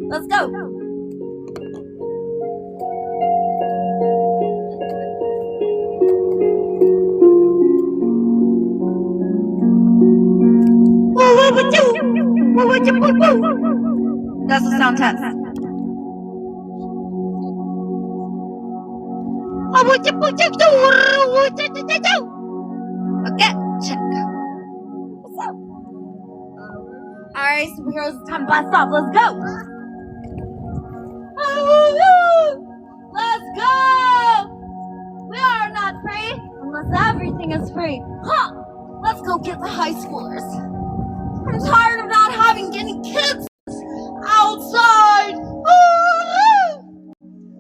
Let's go. That's the sound test. Okay, check. What's up? Alright, superheroes, it's time to blast off. Let's go! Let's go! We are not free unless everything is free. Huh! Let's go get the high schoolers. I'm tired of not having any kids outside.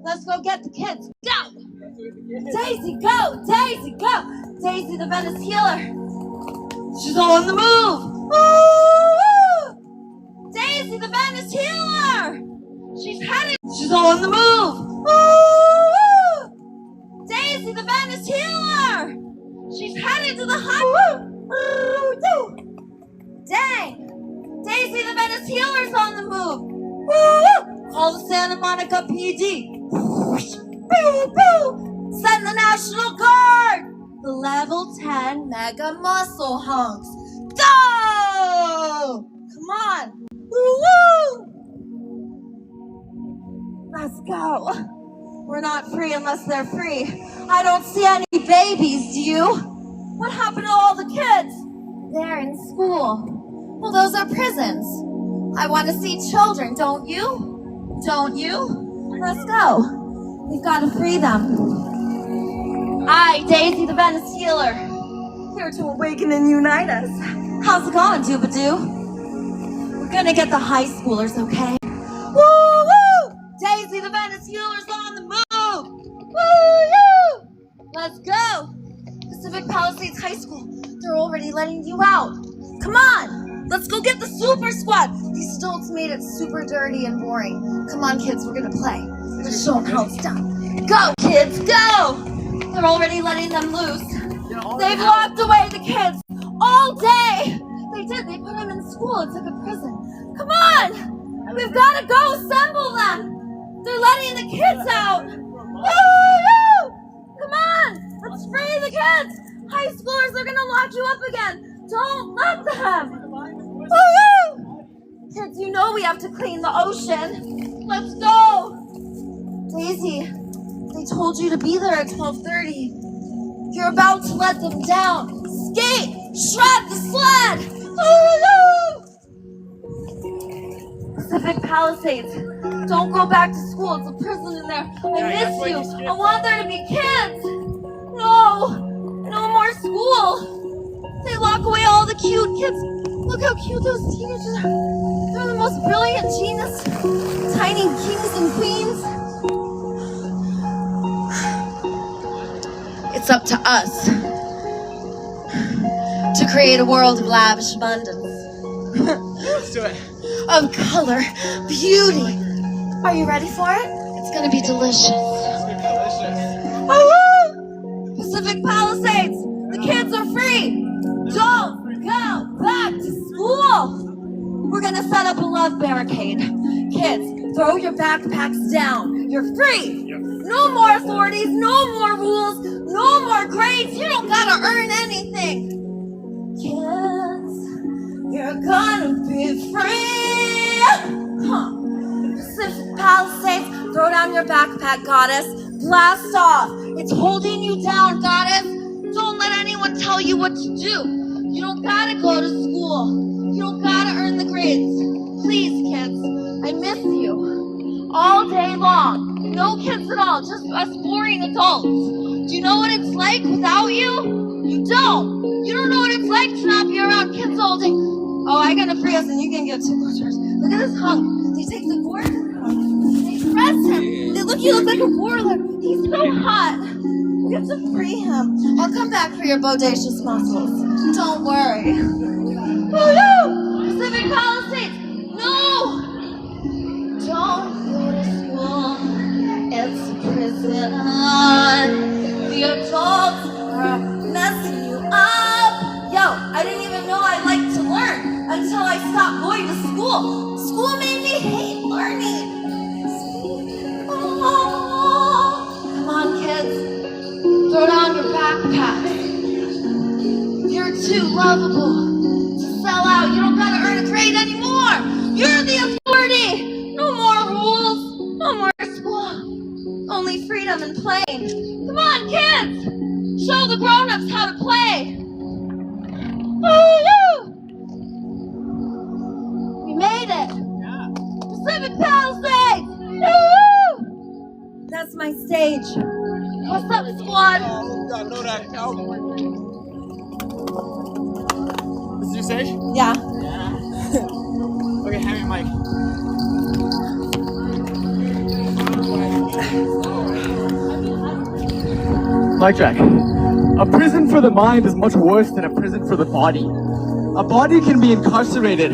Let's go get the kids. Go! Daisy, go! Daisy, go! Daisy, the Venice healer. She's on the move. Daisy, the Venice healer. She's headed. She's on the move. Daisy, the Venice healer. She's headed to the high. Dang! Daisy, the Venice healer's on the move. Call the Santa Monica PD. Send the National Guard. The level 10 mega muscle hunks. Go! Come on. Woo! Let's go. We're not free unless they're free. I don't see any babies, do you? What happened to all the kids? They're in school. Well, those are prisons. I want to see children, don't you? Don't you? Let's go. We've got to free them. I, Daisy the Venice healer, here to awaken and unite us. How's it going, Doobadoo? We're gonna get the high schoolers, okay? Woo-woo! Daisy the Venice healer's on the move! Woo-woo! Let's go! Pacific Palisades High School, they're already letting you out. Come on! Let's go get the super squad! These adults made it super dirty and boring. Come on, kids, we're gonna play. Let's show them how it's done. Go, kids, go! They're already letting them loose. They've locked away the kids all day. They did. They put them in school. It's like a prison. Come on! We've got to go assemble them. They're letting the kids out. Woo! Come on! Let's free the kids. High schoolers, they're going to lock you up again. Don't let them. Woo! Kids, you know we have to clean the ocean. Let's go. Daisy, they told you to be there at 12:30. You're about to let them down. Skate! Shred the sled! Pacific Palisades. Don't go back to school. It's a prison in there. I miss you. I want there to be kids. No. No more school. They lock away all the cute kids. Look how cute those teenagers are. They're the most brilliant genius. Tiny kings and queens. It's up to us to create a world of lavish abundance. Let's do it. Of color, beauty. Are you ready for it? It's gonna be delicious. Woo! Pacific Palisades, the kids are free. Don't go back to school. We're gonna set up a love barricade. Kids, throw your backpacks down. You're free. No more authorities, no more rules, no more grades. You don't gotta earn anything. Kids, you're gonna be free. Huh. Pacific Palisades, throw down your backpack, goddess. Blast off. It's holding you down, goddess. Don't let anyone tell you what to do. You don't gotta go to school. You don't gotta earn the grades. Please, kids, I miss you. All day long. No kids at all, just us boring adults. Do you know what it's like without you? You don't. You don't know what it's like to not be around kids all day. Oh, I gotta free us and you can get two quarters. Look at this hunk. They take the board, they press him. They look, you look like a warlord. He's so hot. We have to free him. I'll come back for your bodacious muscles. Don't worry. Oh no! Pacific Palisades! No! Don't go to school. It's a prison. The adults are messing you up. Yo, I didn't even know I liked to learn stop going to school. School made me hate learning. Oh, come on, kids. Throw down your backpacks. You're too lovable to sell out. You don't gotta earn a grade anymore. You're the authority. No more rules. No more school. Only freedom and playing. Come on, kids. Show the grown-ups how to play. Woo! We made it. Yeah. Pacific Palisades. Woo! That's my stage. What's up, squad? I know that cowboy. This is your stage? Yeah. Yeah. Okay, hand me a mic. Mic check. A prison for the mind is much worse than a prison for the body. A body can be incarcerated,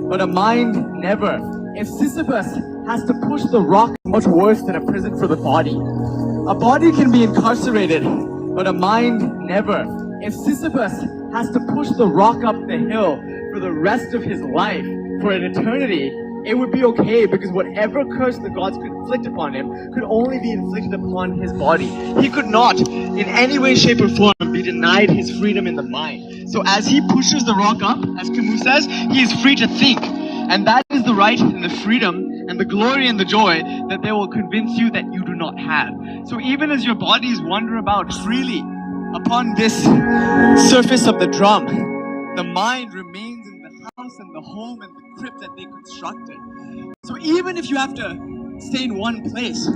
but a mind never. If Sisyphus has to push the rock, much worse than a prison for the body. A body can be incarcerated, but a mind never. If Sisyphus has to push the rock up the hill for the rest of his life, for an eternity, it would be okay because whatever curse the gods could inflict upon him could only be inflicted upon his body. He could not, in any way, shape, or form, be denied his freedom in the mind. So as he pushes the rock up, as Camus says, he is free to think. And that is the right and the freedom and the glory and the joy that they will convince you that you do not have. So even as your bodies wander about freely upon this surface of the drum, the mind remains in the house and the home and the crypt that they constructed. So even if you have to stay in one place,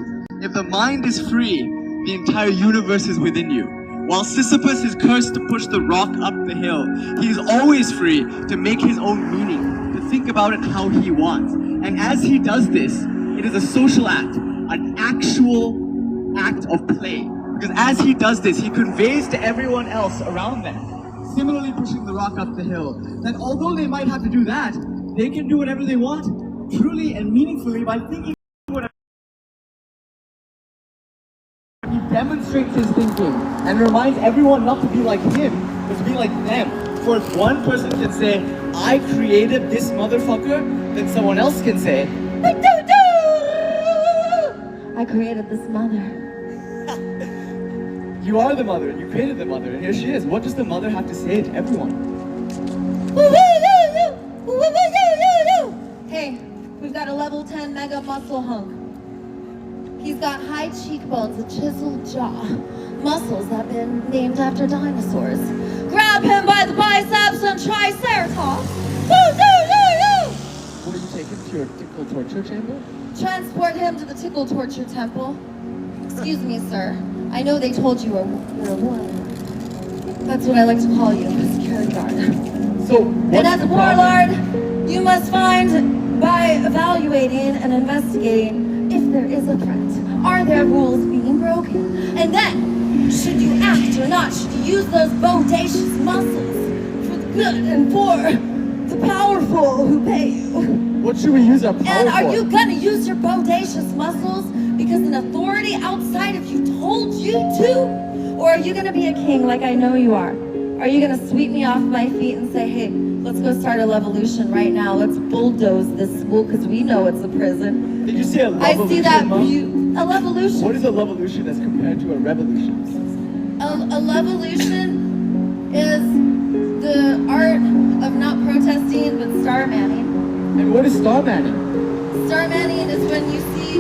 if the mind is free, the entire universe is within you. While Sisyphus is cursed to push the rock up the hill, he is always free to make his own meaning, to think about it how he wants. And as he does this, it is a social act, an actual act of play. Because as he does this, he conveys to everyone else around them, similarly pushing the rock up the hill, that although they might have to do that, they can do whatever they want, truly and meaningfully, by thinking whatever. He demonstrates his thinking and reminds everyone not to be like him, but to be like them. For if one person can say, I created this motherfucker, then someone else can say, I created this mother. you are the mother, and you created the mother, and here she is. What does the mother have to say to everyone? Hey, we've got a level 10 mega muscle hunk. He's got high cheekbones, a chiseled jaw, muscles that have been named after dinosaurs. Grab him by the biceps and triceratops. Will you take him to your tickle torture chamber? Transport him to the tickle torture temple. Excuse me, sir. I know they told you you're a warlord. That's what I like to call you, a security guard. So, And as a warlord, you must find by evaluating and investigating if there is a threat. Are there rules being broken? And then, should you act or not? Should you use those bodacious muscles for the good and for the powerful who pay you? what should we use our power And are for? you gonna use your bodacious muscles because an authority outside of you told you to? Or are you gonna be a king like I know you are? Are you gonna sweep me off my feet and say, hey, let's go start a levolution right now. Let's bulldoze this school because we know it's a prison. Did you say a I levolution, see that Mom? a levolution. What is a levolution as compared to a revolution? A levolution is the art of not protesting but star manning. And what is star manning? Star manning is when you see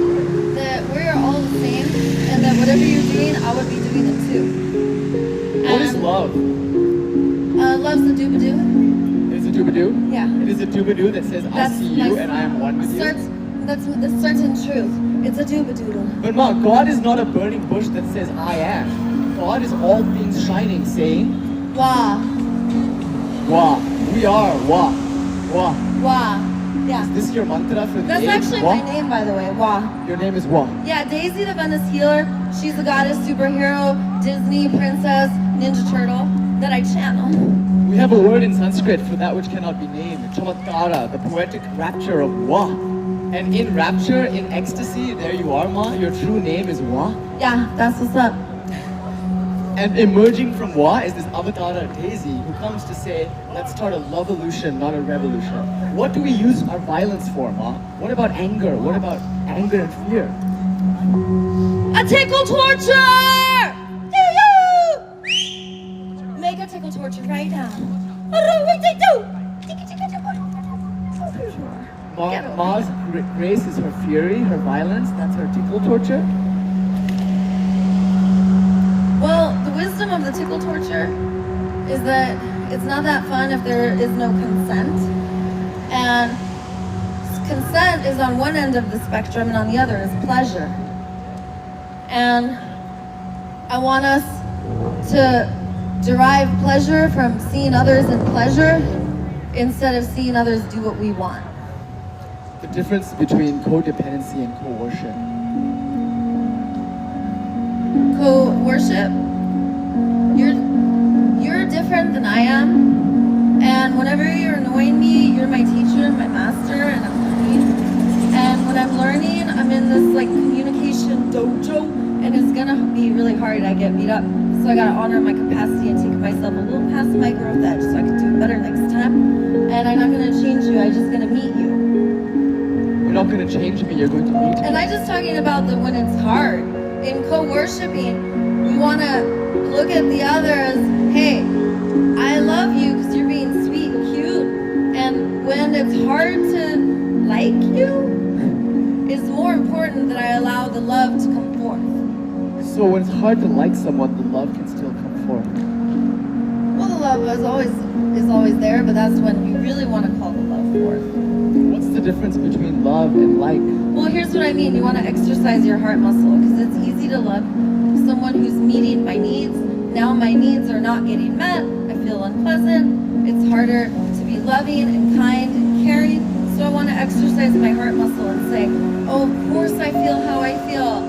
that we're all the same and that whatever you're doing, I would be doing it too. What is love? Love's the doobadoo. It is a doobadoo? Yeah. It is a doobadoo that says, I That's see nice. you and I am one with you. That's the certain truth. It's a doobadoodle. But Ma, God is not a burning bush that says, I am. God is all things shining, saying, Wah, Wah. We are Wah. Wah. wah. Yeah. This is your mantra for the That's day? actually Wah? my name, by the way. Wah. Your name is Wah. Yeah, Daisy the Venice Healer. She's a goddess, superhero, Disney princess, Ninja Turtle that I channel. We have a word in Sanskrit for that which cannot be named, chamatkara, the poetic rapture of Wah. And in rapture, in ecstasy, there you are, Ma. Your true name is Wah. Yeah, that's what's up. And emerging from Wah is this avatara Daisy who comes to say, let's start a love-evolution, not a revolution. What do we use our violence for, Ma? What about anger? What about anger and fear? A tickle torture! Make a tickle torture right now. Ma's grace is her fury, her violence, that's her tickle torture. Well, the wisdom of the tickle torture is that it's not that fun if there is no consent. And consent is on one end of the spectrum and on the other is pleasure. And I want us to derive pleasure from seeing others in pleasure instead of seeing others do what we want. The difference between codependency and coercion. Co-worship, you're different than I am, and whenever you're annoying me, you're my teacher, my master, and I'm learning. And when I'm learning, I'm in this like communication dojo, and it's gonna be really hard. I get beat up, so I gotta honor my capacity and take myself a little past my growth edge, so I can do it better next time. And I'm not gonna change you. I'm just gonna meet you. You're not going to change me, you're going to meet me. And I'm just talking about the when it's hard. In co-worshiping, we want to look at the other as, hey, I love you because you're being sweet and cute. And when it's hard to like you, it's more important that I allow the love to come forth. So when it's hard to like someone, the love can still come forth. Well, the love is always there, but that's when you really want to call the love forth. What's the difference between love and like? Well, here's what I mean. You want to exercise your heart muscle because it's easy to love someone who's meeting my needs. Now my needs are not getting met. I feel unpleasant. It's harder to be loving and kind and caring. So I want to exercise my heart muscle and say, oh, of course I feel how I feel.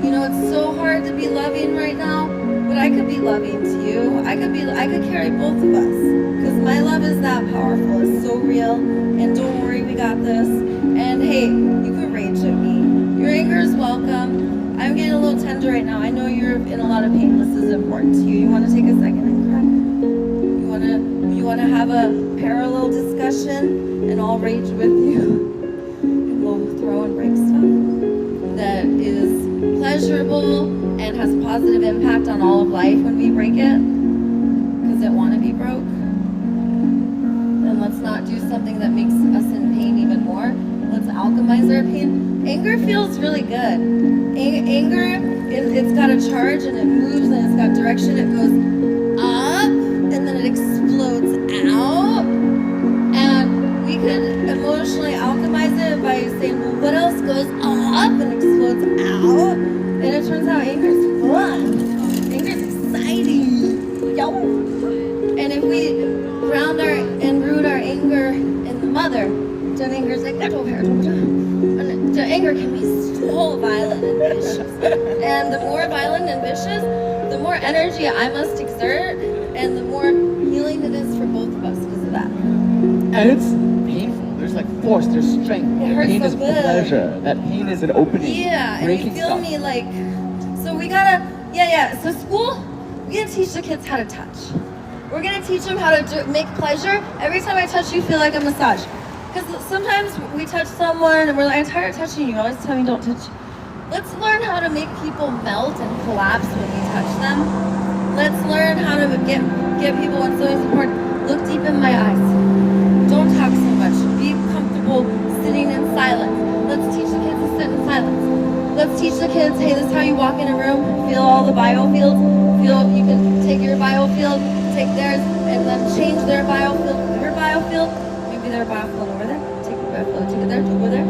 You know, it's so hard to be loving right now, but I could be loving to you. I could carry both of us because my love is that powerful. It's so real. And don't worry, we got this. And hey, you can rage at me. Your anger is welcome. I'm getting a little tender right now. I know you're in a lot of pain. This is important to you. You want to take a second and cry? You want to have a parallel discussion, and I'll rage with you. And we'll throw and break stuff that is pleasurable and has a positive impact on all of life when we break it, because it want to be broke. And let's not do something that makes us in pain even more. Let's alchemize our pain. Anger feels really good. Anger, it's got a charge and it moves and it's got direction. It goes up and then it explodes out. And we could emotionally alchemize it by saying, well, what else goes up and explodes out? And it turns out anger is fun. Anger is exciting. Yo. And if we ground and root our anger in the mother, then anger is like, and the anger can be so violent and vicious. And the more violent and vicious, the more energy I must exert, and the more healing it is for both of us because of that. And it's painful. There's like force, there's strength. It hurts pain so is good. pleasure. That pain is an opening. Yeah, and breaking you feel stuff. me like, so we gotta, so school, we gotta teach the kids how to touch. We're gonna teach them how to make pleasure. Every time I touch you, feel like a massage. Because sometimes we touch someone and we're like, I'm tired of touching you. Always tell me don't touch. Let's learn how to make people melt and collapse when we touch them. Let's learn how to get people when something's important. Look deep in my eyes. Don't talk so much. Be comfortable sitting in silence. Let's teach the kids to sit in silence. Let's teach the kids, hey, this is how you walk in a room. Feel all the biofields. You can take your biofield, take theirs, and then change their biofield with your biofield. Maybe their biofield over there. Take your biofield, take it there, over there.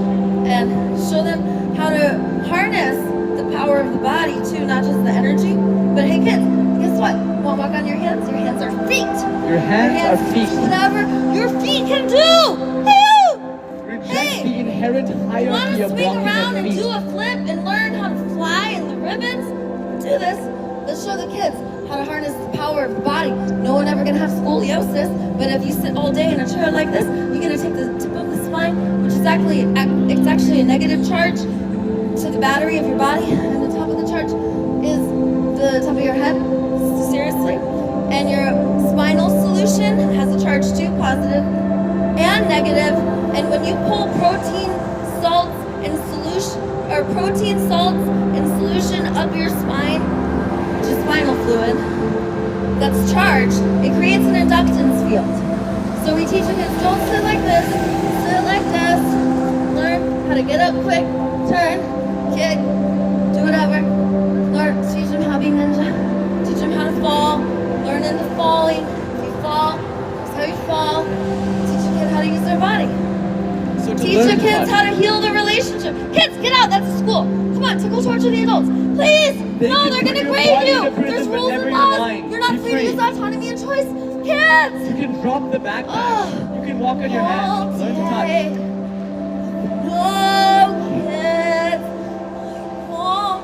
And show them how to harness the power of the body too, not just the energy. But hey kids, guess what? Want to walk on your hands? Your hands are feet. Your hands are feet. Whatever your feet can do. Reject the inherent Want hierarchy to of swing walking around at and feet. do a flip and learn how to fly in the ribbons? Do this. Let's show the kids how to harness the power of the body. No one ever gonna have scoliosis, but if you sit all day in a chair like this, you're gonna take the tip of the spine, which is it's actually a negative charge to the battery of your body, and the top of the charge is the top of your head. Seriously. And your spinal solution has a charge too, positive and negative. And when you pull protein salts in solution up your spine, which is spinal fluid, that's charged, it creates an inductance field. So we teach the kids, don't sit like this, learn how to get up quick, turn, kick, do whatever. Learn, teach them how to be ninja, teach them how to fall, learn into falling. If you fall, that's how you fall. Teach your kid how to use their body. So to Teach learn your to kids touch- how to heal their relationship. Kids, get out, that's school. Come on, tickle torture the adults. Please! They No, can they're put gonna your grade body you! in a prison, There's but rules never and your laws. mind. You're not Be free to free. use autonomy and choice. Kids! You can drop the backpack. Oh. You can walk on your hands. Learn to touch. No, kids, won't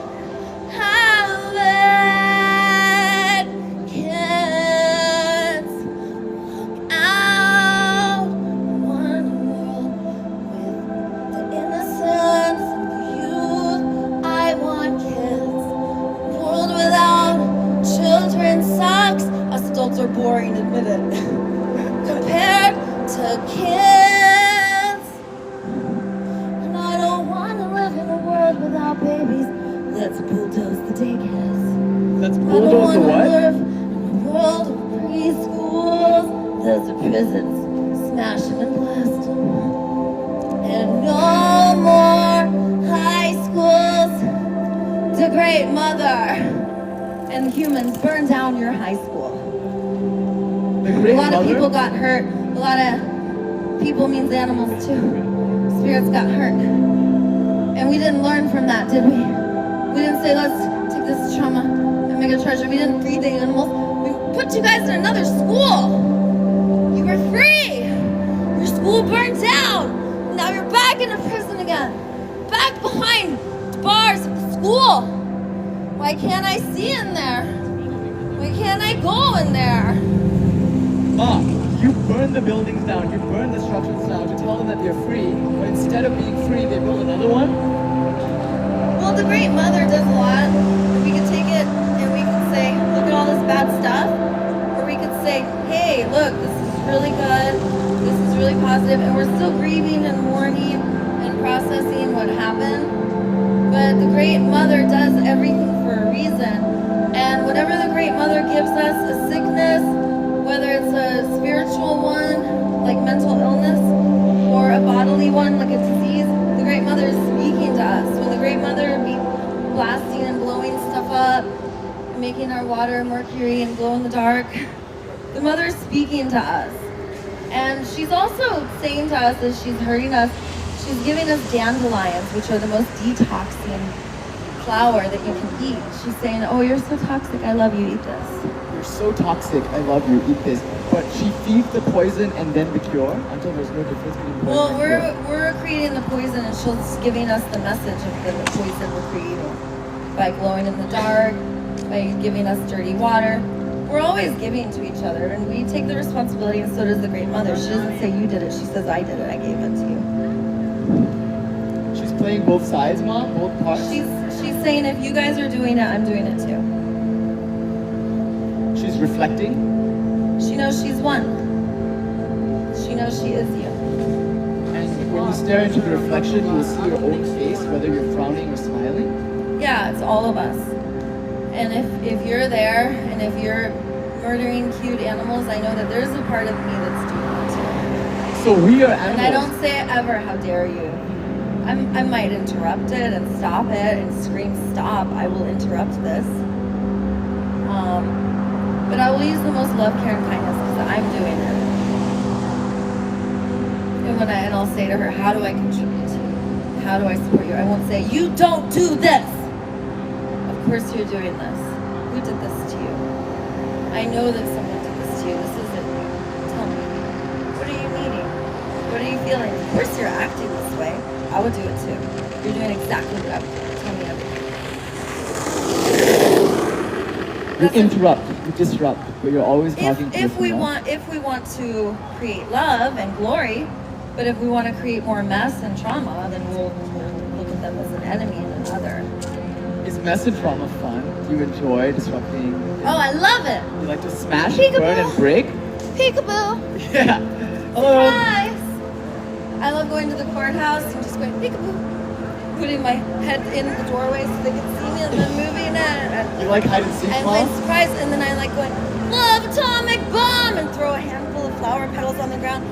have it. Kids, out one world with the innocence and the youth. I want kids. World without children sucks. Us adults are boring, admit it. Compared to kids. And I don't want to live in a world without babies. Let's bulldoze the daycares. Let's I don't bulldoze want the to what? live in a world of preschools. There's the prisons, smash them and blast them. And no more high schools. The great mother and humans burn down your high school. The A great lot of mother. people got hurt. A lot of people means animals too. Spirits got hurt. And we didn't learn from that, did we? We didn't say, let's take this trauma and make a treasure. We didn't feed the animals. We put you guys in another school. You were free. Your school burned down. Now you're back in a prison again. Back behind bars of the school. Why can't I see in there? Why can't I go in there? Mom, you burn the buildings down. You burn the structures down to tell them that they're free. But instead of being free, they build another one. Well, the Great Mother does a lot. We could take it and we could say, look at all this bad stuff. Or we could say, hey, look, this is really good. This is really positive. And we're still grieving and mourning and processing what happened. But the Great Mother does everything for a reason. And whatever the Great Mother gives us, a sickness, whether it's a spiritual one, like mental illness, or a bodily one, like a disease, the Great Mother is speaking to us. When the Great Mother be blasting and blowing stuff up, making our water mercury and glow in the dark, the Mother is speaking to us. And she's also saying to us as she's hurting us, she's giving us dandelions, which are the most detoxing flower that you can eat. She's saying, oh, you're so toxic, I love you, eat this. You're so toxic. I love you. Eat this. But she feeds the poison and then the cure until there's no difference between poison Well, and cure. we're creating the poison and she's giving us the message of the poison we're creating. By glowing in the dark, by giving us dirty water. We're always giving to each other and we take the responsibility and so does the Great Mother. She doesn't say you did it, she says I did it, I gave it to you. She's playing both sides, Mom? Both parts? She's saying if you guys are doing it, I'm doing it too. She's reflecting. She knows she's one. She knows she is you. And when you stare into the reflection, you will see your own face, whether you're frowning or smiling. Yeah, it's all of us. And if you're there and if you're murdering cute animals, I know that there's a part of me that's doing that too. So we are And I animals. don't say ever, how dare you. I might interrupt it and stop it and scream stop. I will interrupt this. But I will use the most love, care, and kindness because I'm doing it. And I'll say to her, how do I contribute to you? How do I support you? I won't say, you don't do this. Of course you're doing this. Who did this to you? I know that someone did this to you. This isn't you. Tell me. What are you needing? What are you feeling? Of course you're acting this way. I would do it too. You're doing exactly what I would do. Tell me everything. You interrupt, you disrupt, but you're always talking to If we someone else. want to create love and glory, but if we want to create more mess and trauma, then we'll look at them as an enemy and another. Is mess and trauma fun? Do you enjoy disrupting? Oh, I love it. You like to smash, Peekaboo. burn, and break? Peekaboo. Yeah. Hello. Surprise. I love going to the courthouse and just going peekaboo, putting my head in the doorway so they can see me and then moving it. You like hide and seek, And my Mom? surprise, and then I like going, love atomic bomb, and throw a handful of flower petals on the ground.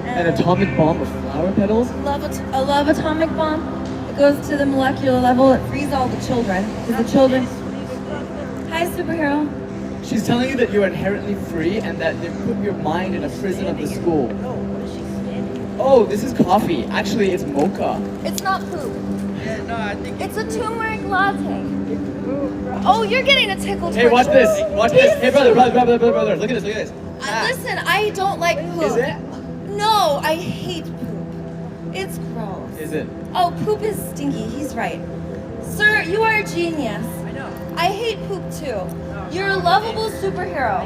An atomic bomb of flower petals? I love atomic bomb. It goes to the molecular level. It frees all the children. Because the children. Hi, superhero. She's telling you that you're inherently free and that they put your mind in a prison of the school. Oh, this is coffee. Actually, it's mocha. It's not poop. Yeah, no, I think It's a turmeric latte. Oh, you're getting a tickle. Hey, watch towards- this. Watch this. Hey, brother. Look at this. Listen, I don't like poop. Is it? No, I hate poop. It's gross. Is it? Oh, poop is stinky. He's right. Sir, you are a genius. I know. I hate poop too. You're a lovable superhero.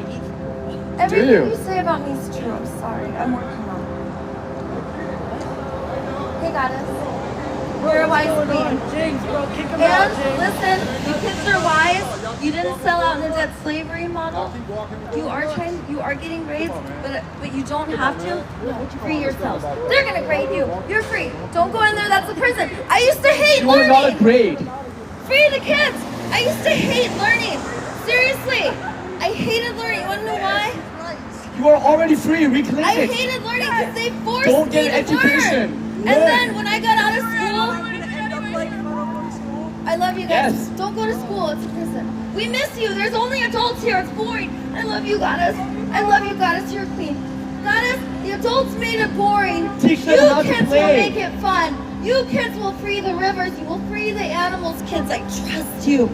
Everything you? you say about me is true. I'm sorry. I'm working on it. Hey, goddess. You're a wise queen. James, bro, kick him out, And James. listen, you kids are wise. You didn't sell out in a debt slavery model. You are getting grades, but you don't have to. Free yourselves. They're gonna grade you. You're free. Don't go in there. That's a prison. I used to hate You are learning. not a grade. Free the kids. I used to hate learning. Seriously, I hated learning. You wanna know why? You are already free. Reclaim I it. hated learning because they forced Don't me get an to learn. education. And Learn. then when I got out of school, I love you guys. Yes. Don't go to school. It's a prison. We miss you. There's only adults here. It's boring. I love you, goddess. I love you, goddess. You're a queen. Goddess, the adults made it boring. Teach them You how to kids will play. make it fun. You kids will free the rivers. You will free the animals. Kids, I trust you.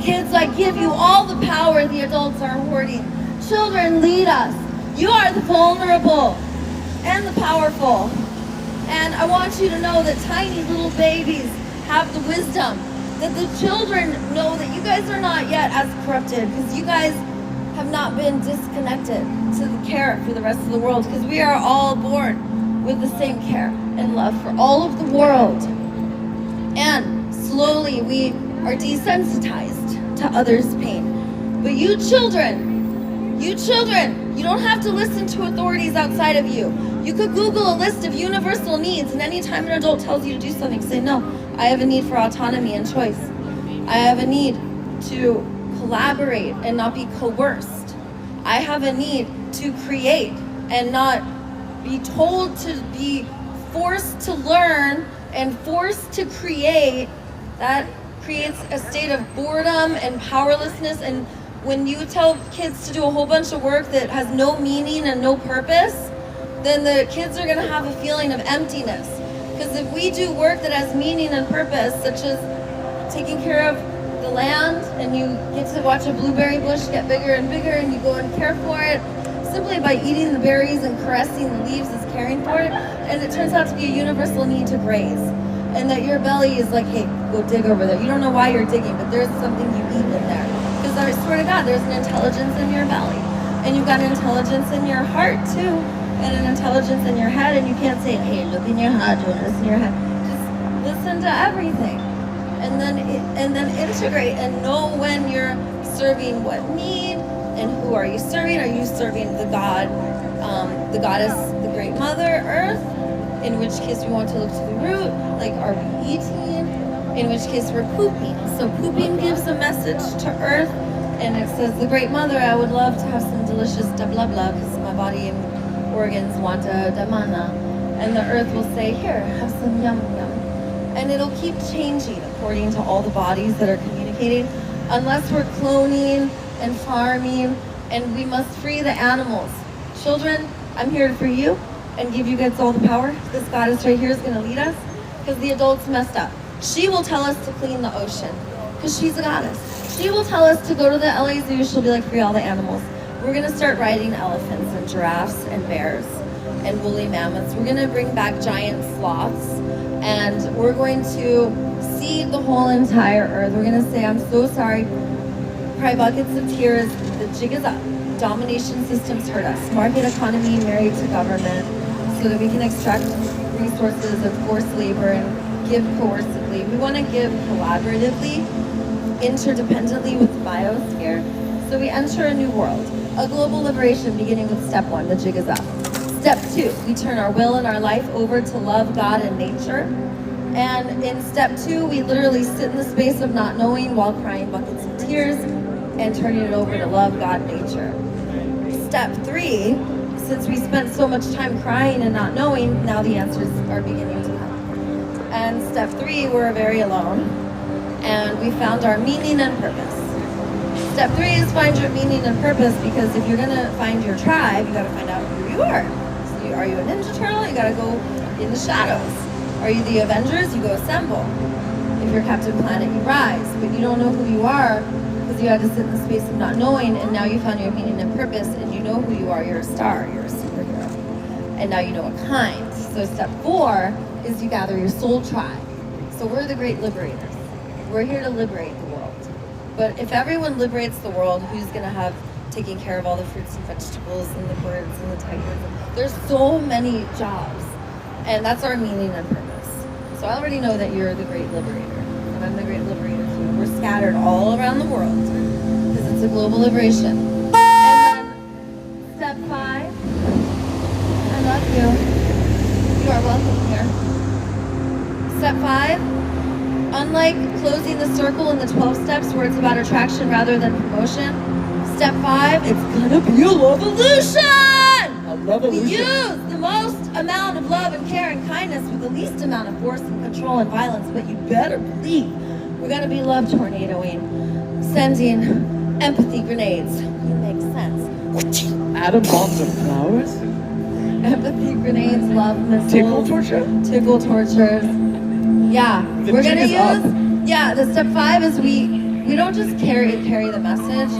Kids, I give you all the power the adults are hoarding. Children, lead us. You are the vulnerable and the powerful. And I want you to know that tiny little babies have the wisdom, that the children know that you guys are not yet as corrupted because you guys have not been disconnected to the care for the rest of the world because we are all born with the same care and love for all of the world. And slowly we are desensitized to others' pain. But you children, you don't have to listen to authorities outside of you. You could Google a list of universal needs, and anytime an adult tells you to do something, say, no, I have a need for autonomy and choice. I have a need to collaborate and not be coerced. I have a need to create and not be told to be forced to learn and forced to create. That creates a state of boredom and powerlessness. And when you tell kids to do a whole bunch of work that has no meaning and no purpose, then the kids are gonna have a feeling of emptiness. Because if we do work that has meaning and purpose, such as taking care of the land, and you get to watch a blueberry bush get bigger and bigger, and you go and care for it, simply by eating the berries and caressing the leaves is caring for it, and it turns out to be a universal need to graze. And that your belly is like, hey, go dig over there. You don't know why you're digging, but there's something you eat in there. Because I swear to God, there's an intelligence in your belly. And you've got an intelligence in your heart too. And an intelligence in your head. And you can't say, hey, look in your heart, don't listen in your head. Just listen to everything. And then integrate and know when you're serving what need and who are you serving. Are you serving the God, the goddess, the great mother, earth? In which case we want to look to the root, like are we eating? In which case we're pooping. So pooping gives a message to earth, and it says, the great mother, I would love to have some delicious da blah blah, because my body and organs want a da mana. And the earth will say, here, have some yum yum. And it'll keep changing according to all the bodies that are communicating, unless we're cloning and farming, and we must free the animals. Children, I'm here for you and give you guys all the power. This goddess right here is going to lead us because the adults messed up. She will tell us to clean the ocean because she's a goddess. She will tell us to go to the LA Zoo. She'll be like, free all the animals. We're going to start riding elephants and giraffes and bears and woolly mammoths. We're going to bring back giant sloths, and we're going to seed the whole entire earth. We're going to say, I'm so sorry. Cry buckets of tears. The jig is up. Domination systems hurt us. Market economy married to government, so that we can extract resources of forced labor and give coercively. We want to give collaboratively, interdependently with the biosphere. So we enter a new world, a global liberation beginning with step one, the jig is up. Step 2, we turn our will and our life over to love God and nature. And in step 2, we literally sit in the space of not knowing while crying buckets of tears and turning it over to love God and nature. Step 3, since we spent so much time crying and not knowing, now the answers are beginning to come. And step 3, we're very alone, and we found our meaning and purpose. Step 3 is find your meaning and purpose, because if you're gonna find your tribe, you gotta find out who you are. So are you a Ninja Turtle? You gotta go in the shadows. Are you the Avengers? You go assemble. If you're Captain Planet, you rise. But you don't know who you are because you had to sit in the space of not knowing, and now you found your meaning and purpose, and you know who you are. You're a star. You're a superhero. And now you know what kind. So step 4 is you gather your soul tribe. So we're the great liberators. We're here to liberate the world. But if everyone liberates the world, who's going to have taking care of all the fruits and vegetables and the birds and the tigers? There's so many jobs. And that's our meaning and purpose. So I already know that you're the great liberator. And I'm the great liberator too. We're scattered all around the world because it's a global liberation. And then step 5. I love you. You are welcome here. Step 5. Unlike closing the circle in the 12 steps where it's about attraction rather than promotion, step 5, it's gonna be a love-evolution! We use the most amount of love and care and kindness with the least amount of force and control and violence, but you better believe we're gonna be love tornadoing, sending empathy grenades. It makes sense. Atom bombs of flowers? Empathy grenades, love missiles. Tickle torture? Tickle tortures. Yeah, The we're jig gonna is use. up. Yeah, the step 5 is we don't just carry the message.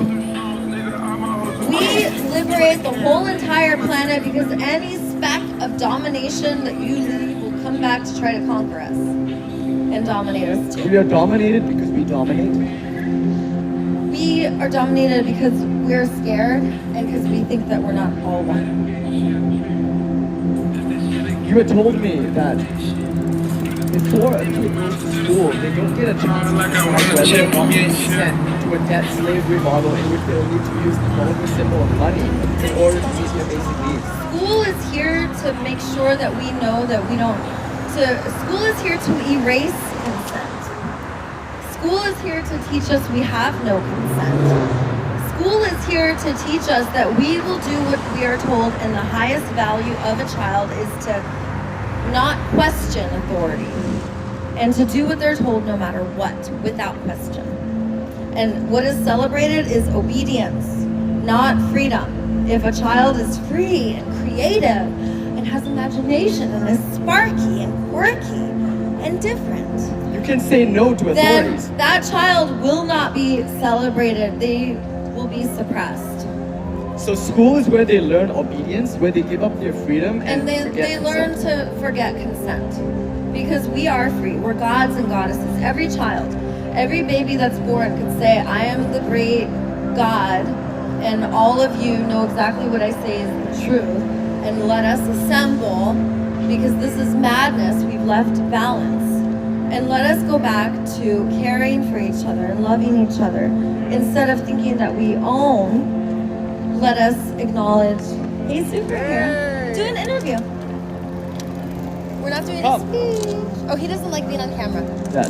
We liberate the whole entire planet, because any speck of domination that you leave will come back to try to conquer us and dominate us too. We are dominated because we dominate. We are dominated because we're scared and because we think that we're not all one. You had told me that before a kid goes to school, they don't get a chance to decide whether or not to consent to a debt slavery model in which they'll need to use the vulgar symbol of money in order to meet their basic needs. School is here to make sure that we know that we don't. School is here to erase consent. School is here to teach us we have no consent. School is here to teach us that we will do what we are told, and the highest value of a child is to not question authority and to do what they're told no matter what, without question. And what is celebrated is obedience, not freedom. If a child is free and creative and has imagination and is sparky and quirky and different, You can say no to then authorities. that child will not be celebrated. They will be suppressed. So school is where they learn obedience, where they give up their freedom And they forget learn consent. to forget consent. Because we are free. We're gods and goddesses. Every child, every baby that's born can say, I am the great God, and all of you know exactly what I say is the truth. And let us assemble, because this is madness. We've left balance. And let us go back to caring for each other and loving each other. Instead of thinking that we own, let us acknowledge, hey, superhero, do an interview. We're not doing a speech. Oh, he doesn't like being on camera. Yes.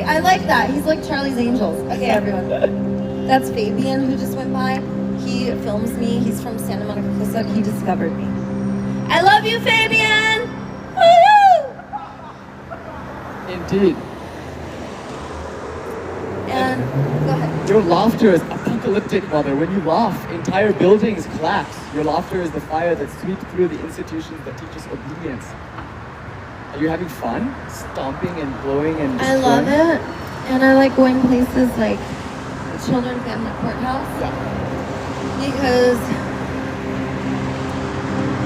I like that. He's like Charlie's Angels. Okay, everyone. That's Fabian who just went by. He films me. He's from Santa Monica Costa. He discovered me. I love you, Fabian! Woo! Indeed. And go ahead. Your laughter is apocalyptic, mother. When you laugh, entire buildings collapse. Your laughter is the fire that sweeps through the institutions that teach us obedience. Are you having fun? Stomping and blowing and I love it. And I like going places like the Children's Family Courthouse. Because,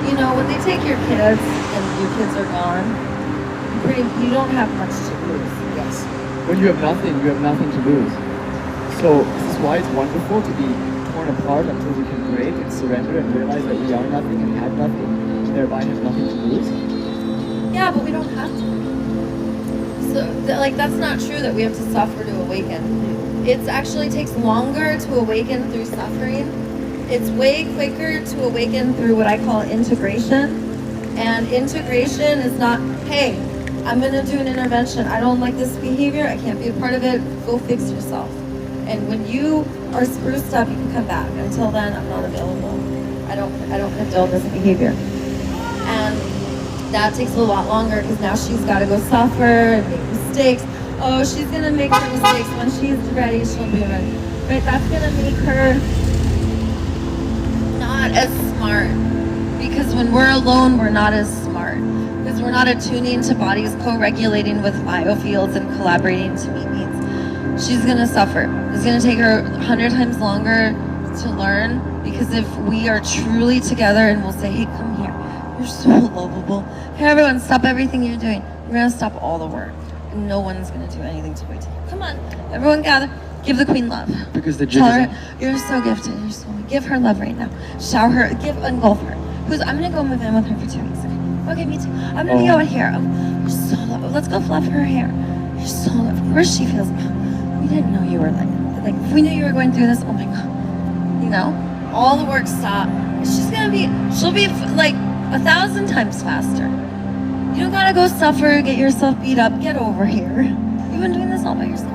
you know, when they take your kids and your kids are gone, you don't have much to lose. Yes. When you have nothing to lose. So this is why it's wonderful to be torn apart until we can break and surrender and realize that we are nothing and have nothing, and thereby have nothing to lose. Yeah, but we don't have to. So, that's not true that we have to suffer to awaken. It actually takes longer to awaken through suffering, it's way quicker to awaken through what I call integration. And integration is not, hey, I'm gonna do an intervention. I don't like this behavior. I can't be a part of it. Go fix yourself. And when you are spruced up, you can come back. Until then, I'm not available. I don't condone this behavior. And that takes a lot longer because now she's got to go suffer and make mistakes. Oh, she's gonna make her mistakes. When she's ready, she'll be ready. Right? That's gonna make her not as smart. Because when we're alone, we're not as smart. Because we're not attuning to bodies co-regulating with biofields and collaborating to meet needs. She's gonna suffer. It's gonna take her 100 times longer to learn. Because if we are truly together and we'll say, hey, come here. You're so lovable. Hey, everyone, stop everything you're doing. We're gonna stop all the work. And no one's gonna do anything to wait. Come on, everyone gather. Give the queen love. Because the jig Tell is her, you're so gifted. You're so, give her love right now. Shower her, engulf her. I'm gonna go move in with her for 2 weeks. Okay, me too. I'm gonna go in here. You're so lovely. Let's go fluff her hair. You're so lovely. Of course she feels, we didn't know you were like, if we knew you were going through this, oh my God. You know, all the work stopped. She'll be like 1,000 times faster. You don't gotta go suffer, get yourself beat up, get over here. You've been doing this all by yourself.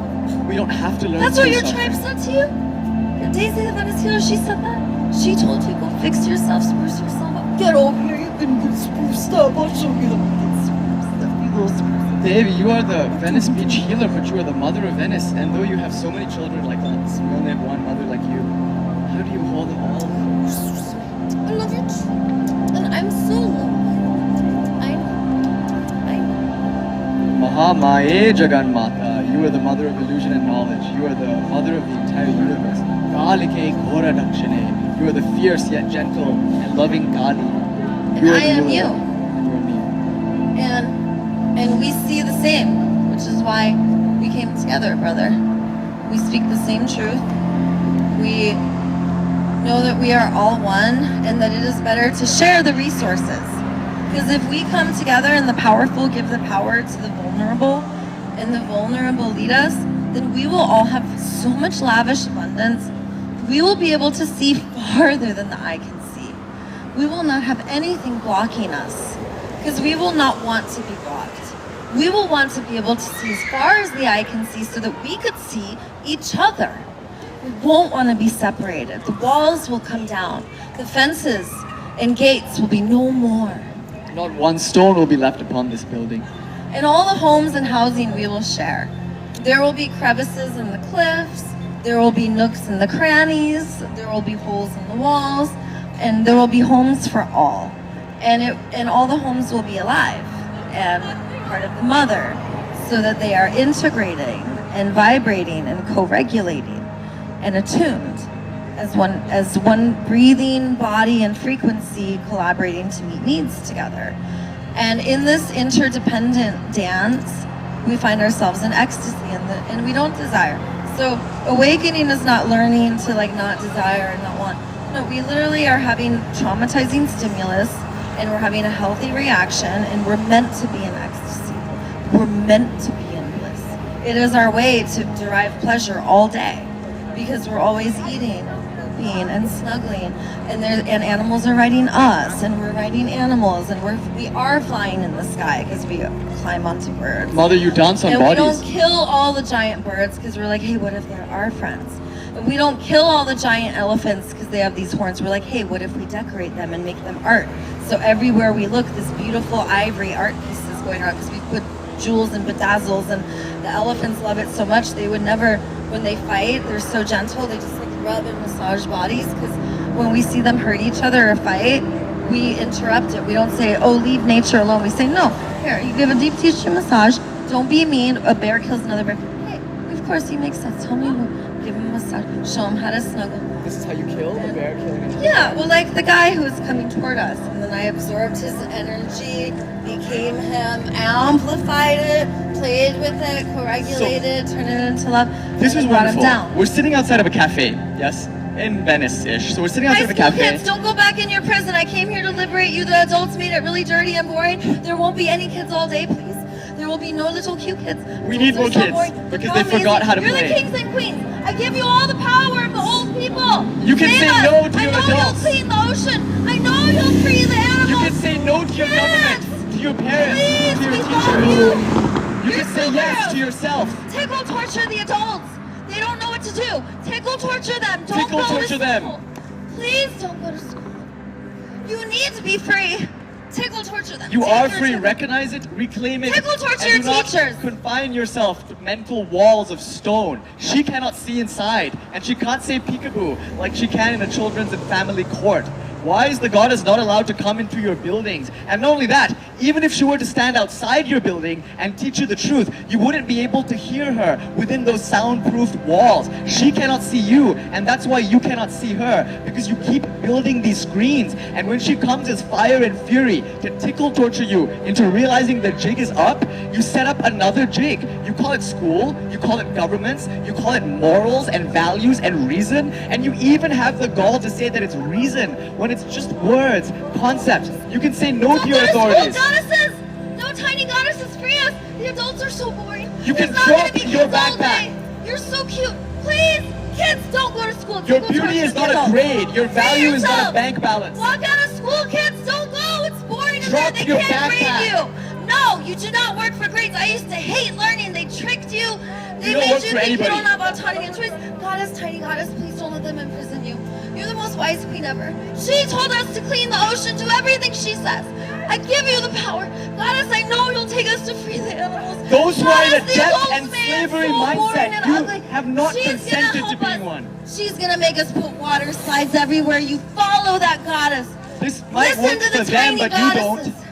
We don't have to learn. That's to what your suffer. tribe said to you? Daisy the Venice healer, she said that? She told you, go fix yourself, spruce yourself up. Get over here, you've been spruced up. I'll show you how to get spruced up, you little spruce. Devi, you are the Venice Beach healer, but you are the mother of Venice. And though you have so many children like us, we only have one mother like you. How do you hold them all? You're so sweet. I love you too. And I'm so lonely. I know. Mahamaye Jaganmata, you are the mother of illusion and knowledge. You are the mother of the entire universe. Kalike Ghora Dakshine. You are the fierce yet gentle and loving Kali. And I am you. And you are me. And we see the same, which is why we came together, brother. We speak the same truth. We know that we are all one and that it is better to share the resources. Because if we come together and the powerful give the power to the vulnerable and the vulnerable lead us, then we will all have so much lavish abundance. We will be able to see farther than the eye can see. We will not have anything blocking us because we will not want to be blocked. We will want to be able to see as far as the eye can see so that we could see each other. We won't want to be separated. The walls will come down. The fences and gates will be no more. Not one stone will be left upon this building. And all the homes and housing we will share. There will be crevices in the cliffs. There will be nooks in the crannies. There will be holes in the walls. And there will be homes for all. And all the homes will be alive and part of the mother so that they are integrating and vibrating and co-regulating and attuned as one breathing body and frequency collaborating to meet needs together. And in this interdependent dance, we find ourselves in ecstasy and we don't desire. So awakening is not learning to not desire and not want. No, we literally are having traumatizing stimulus and we're having a healthy reaction and we're meant to be in ecstasy. We're meant to be in bliss. It is our way to derive pleasure all day because we're always eating, pooping, and snuggling, and animals are riding us, and we're riding animals, and we are flying in the sky because we climb onto birds. Mother, you dance on And bodies. we don't kill all the giant birds because we're like, hey, what if they're our friends? And we don't kill all the giant elephants because they have these horns. We're like, hey, what if we decorate them and make them art? So everywhere we look, this beautiful ivory art piece is going on because we put jewels and bedazzles, and the elephants love it so much they would never, when they fight, they're so gentle, they just rub and massage bodies because when we see them hurt each other or fight, we interrupt it. We don't say, oh, leave nature alone. We say, no, here, you give a deep tissue massage. Don't be mean. A bear kills another bear. Hey, of course he makes sense. Tell me, give him a massage. Show him how to snuggle. This is how you kill a bear killing a Yeah, well, like the guy who was coming toward us, and then I absorbed his energy, became him, amplified it, played with it, co-regulated, turned it into love. This and was brought him wonderful. down. We're sitting outside of a cafe, yes? In Venice-ish. So we're sitting outside High of a school cafe. kids, don't go back in your prison. I came here to liberate you. The adults made it really dirty and boring. There won't be any kids all day, please. There will be no little cute kids. We need more Adults are so kids, boring. because You're they amazing. forgot how to You're play. the kings and queens. I give you all the power of the old people. You can Save say us. no to your I know adults. you'll clean the ocean. I know you'll free the animals. You can say no to your government, to your parents, Please, to your we teachers. love you. You You're can say yes superheroes. to yourself. Tickle torture the adults. They don't know what to do. Tickle torture them. Don't Tickle go torture to them. school. Please don't go to school. You need to be free. Tickle torture them. You Take are their free. tickle. Recognize it, reclaim it, Tickle torture and do your not teachers. confine yourself to mental walls of stone. She cannot see inside, and she can't say peekaboo like she can in a children's and family court. Why is the goddess not allowed to come into your buildings? And not only that, even if she were to stand outside your building and teach you the truth, you wouldn't be able to hear her within those soundproofed walls. She cannot see you, and that's why you cannot see her, because you keep building these screens. And when she comes as fire and fury to tickle torture you into realizing the jig is up, you set up another jig. You call it school, you call it governments, you call it morals and values and reason, and you even have the gall to say that it's reason when it's just words, concepts. You can say no Don't to your go to school, authorities. goddesses. No tiny goddesses free us. The adults are so boring. You can It's not drop gonna be your kids all backpack. day. You're so cute. Please, kids, don't go to school. Your Tickle beauty torture is not a yourself. grade. Your Free value is not a yourself. bank balance. Walk out of school, kids. Don't go. It's boring in Drop there. They your can't backpack. read you. No, you do not work for grades. I used to hate learning. They tricked you. They You don't made work you for think anybody. you don't have autonomy and choice. Goddess, tiny goddess, please don't let them imprison you. You're the most wise queen ever. She told us to clean the ocean, do everything she says. I give you the power. Goddess, I know you'll take us to free the animals. Those who are in a Goddess, the death adults and made us slavery so boring mindset, and you ugly. have not She's gonna consented to help being us. one. She's gonna make us put water slides everywhere. You follow that goddess. This might Listen work to the for them, tiny but you goddesses. don't.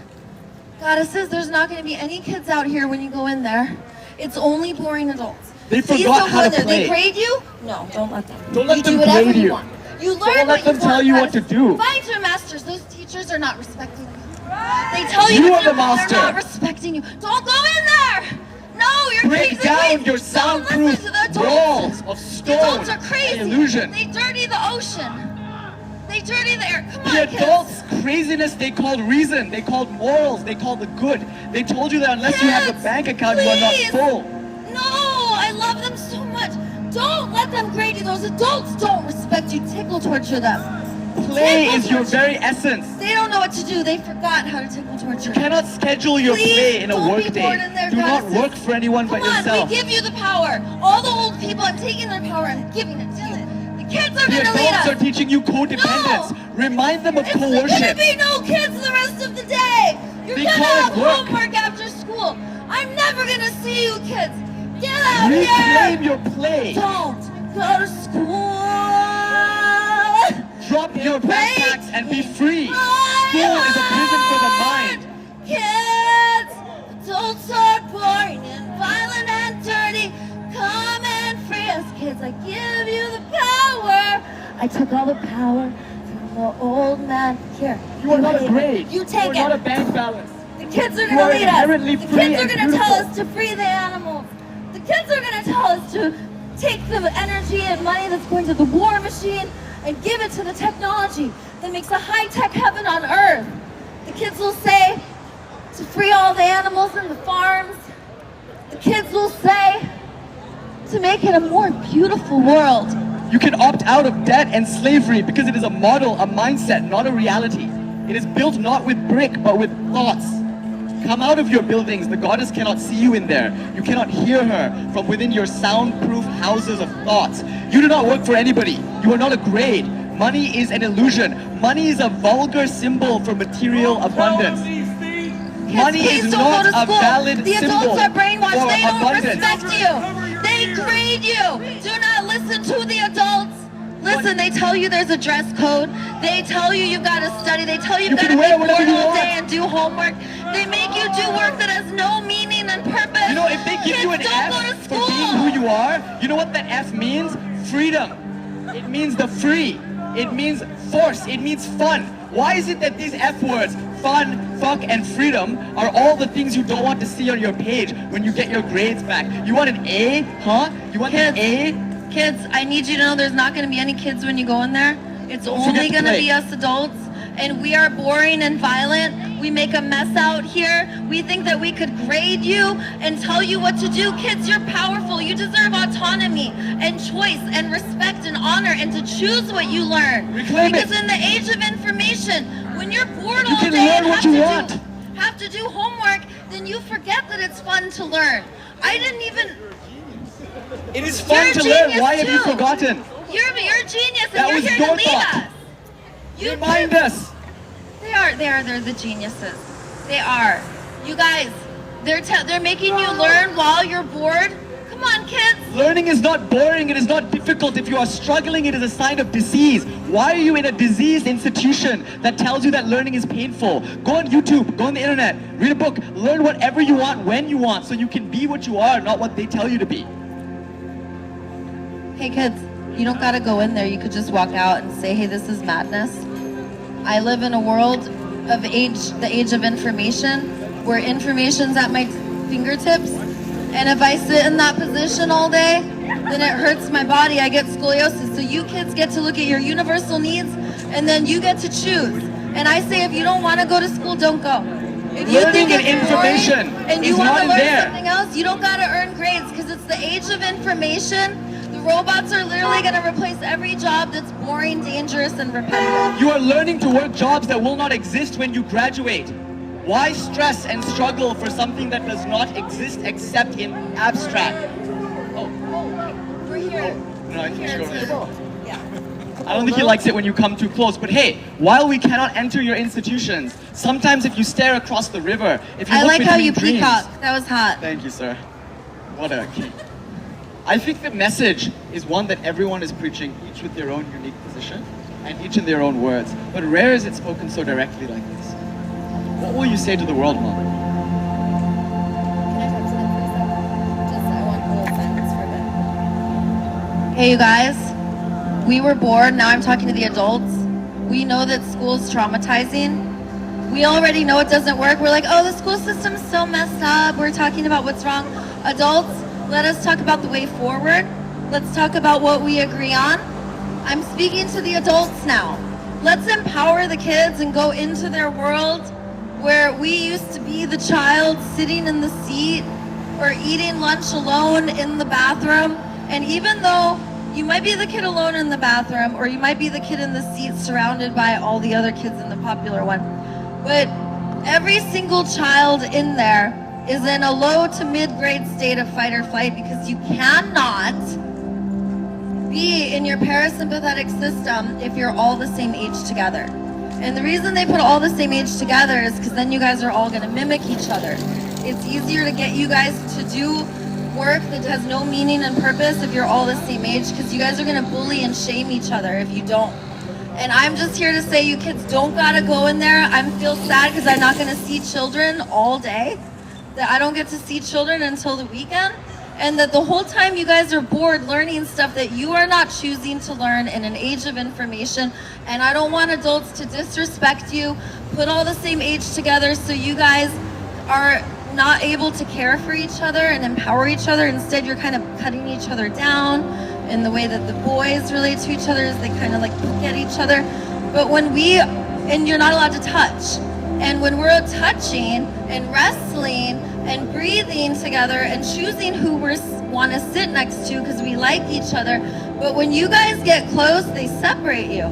Goddesses, there's not going to be any kids out here when you go in there. It's only boring adults. They Please forgot don't how go in to there. They play. grade you? No, don't let them. Don't let you them do whatever grade you you. want. You learn Don't let what them you tell want, you what goddess. to do. Find your masters. Those teachers are not respecting you. They tell you You to are the do, master. they're not respecting you. Don't go in there. No, you're Break crazy. down Please your don't soundproof listen to the adults. walls of The stone adults are crazy. and illusion. They dirty the ocean. They dirty the air. Come The on, kids. adults' craziness they called reason, they called morals, they called the good. They told you that unless you have a Kids, bank account, you are not please. full. No, I love them so much. Don't let them grade you. Those adults don't respect you. Tickle torture them. Play Tickle is your torture. very essence. They don't know what to do. They forgot how to tickle torture. You cannot schedule your Please play in a don't be work bored day. in there, Do not goddesses. work for anyone Come but on, yourself. we give you the power. All the old people, I'm taking their power and giving it to you. The kids are The going to lead adults us. are teaching you codependence. No. Remind them of It's going to coercion. be no kids the rest of the day. You're They going to call it have work. homework after school. I'm never going to see you kids. Get out Reclaim here. your play. Don't go to school. Drop your backpacks and be free. School is a prison for the mind. Kids, adults are boring and violent and dirty. Come and free us, kids. I give you the power. I took all the power from the old man. Here, You are not a take it. grade. You You take are not a it. bank balance. The kids are You going to are lead us. inherently The free kids are and going to tell beautiful. us to free the animals. The kids are going to tell us to take the energy and money that's going to the war machine and give it to the technology that makes a high-tech heaven on earth. The kids will say to free all the animals in the farms. The kids will say to make it a more beautiful world. You can opt out of debt and slavery because it is a model, a mindset, not a reality. It is built not with brick, but with thoughts. Come out of your buildings. The goddess cannot see you in there. You cannot hear her from within your soundproof houses of thoughts. You do not work for anybody. You are not a grade. Money is an illusion. Money is a vulgar symbol for material abundance. Kids, Money please is don't not go to a school. valid The symbol adults are brainwashed. for They don't abundance. respect you. They grade you. Do not listen to the adults. Listen, they tell you there's a dress code. They tell you you've got to study. They tell you You you've got can to wear be whatever bored you all want. day and do homework. They make you do work that has no meaning and purpose. You know, if they give Kids you an don't go to F for being who school. you are, you know what that F means? Freedom. It means the free. It means force. It means fun. Why is it that these F words, fun, fuck, and freedom, are all the things you don't want to see on your page when you get your grades back? You want an A, huh? You want Kids. an A? Kids, I need you to know there's not going to be any kids when you go in there. It's Don't only forget to going to play. be us adults. and we are boring and violent. We make a mess out here. We think that we could grade you and tell you what to do. Kids, you're powerful. You deserve autonomy and choice and respect and honor and to choose what you learn. Reclaim because it. in the age of information, when you're bored You all can day learn and what you want. have to do homework, then you forget that it's fun to learn. I didn't even... It is fun You're to a learn. genius Why have you too. forgotten? You're a genius, and That you're was here your to lead thought. us. You Remind kids- us. They're the geniuses. They are. You guys, they're making you learn while you're bored. Come on, kids. Learning is not boring, it is not difficult. If you are struggling, it is a sign of disease. Why are you in a diseased institution that tells you that learning is painful? Go on YouTube, go on the internet, read a book, learn whatever you want, when you want, so you can be what you are, not what they tell you to be. Hey kids, you don't gotta go in there. You could just walk out and say, hey, this is madness. I live in a world of the age of information, where information's at my fingertips. And if I sit in that position all day, then it hurts my body. I get scoliosis. So you kids get to look at your universal needs, and then you get to choose. And I say, if you don't want to go to school, don't go. If you Learning think and it's information boring and you is want not to in learn there. something else, you don't got to earn grades, because it's the age of information. The robots are literally going to replace every job that's boring, dangerous, and repetitive. You are learning to work jobs that will not exist when you graduate. Why stress and struggle for something that does not exist except in abstract? Oh, We're here. no, I think you Here should go to- there. yeah. I don't think he likes it when you come too close, but hey, while we cannot enter your institutions, sometimes if you stare across the river, if you I look like how between you dreams, peacock. That was hot. Thank you, sir. What a king. I think the message is one that everyone is preaching, each with their own unique position, and each in their own words. But rare is it spoken so directly like this. What will you say to the world, Mom? Can I talk to them for a second? Just, I want a little silence for a bit. Hey, you guys. We were bored. Now I'm talking to the adults. We know that school's traumatizing. We already know it doesn't work. We're like, oh, the school system's so messed up. We're talking about what's wrong. Adults, let us talk about the way forward. Let's talk about what we agree on. I'm speaking to the adults now. Let's empower the kids and go into their world where we used to be the child sitting in the seat or eating lunch alone in the bathroom. And even though you might be the kid alone in the bathroom, or you might be the kid in the seat surrounded by all the other kids in the popular one, but every single child in there is in a low to mid-grade state of fight or flight, because you cannot be in your parasympathetic system if you're all the same age together. And the reason they put all the same age together is because then you guys are all going to mimic each other. It's easier to get you guys to do work that has no meaning and purpose if you're all the same age, because you guys are going to bully and shame each other if you don't. And I'm just here to say, you kids don't got to go in there. I feel sad because I'm not going to see children all day. That I don't get to see children until the weekend. And that the whole time you guys are bored learning stuff that you are not choosing to learn in an age of information. And I don't want adults to disrespect you, put all the same age together so you guys are not able to care for each other and empower each other. Instead, you're kind of cutting each other down in the way that the boys relate to each other, is they kind of like look at each other. But and you're not allowed to touch. And when we're touching and wrestling and breathing together and choosing who we want to sit next to because we like each other, but when you guys get close, they separate you.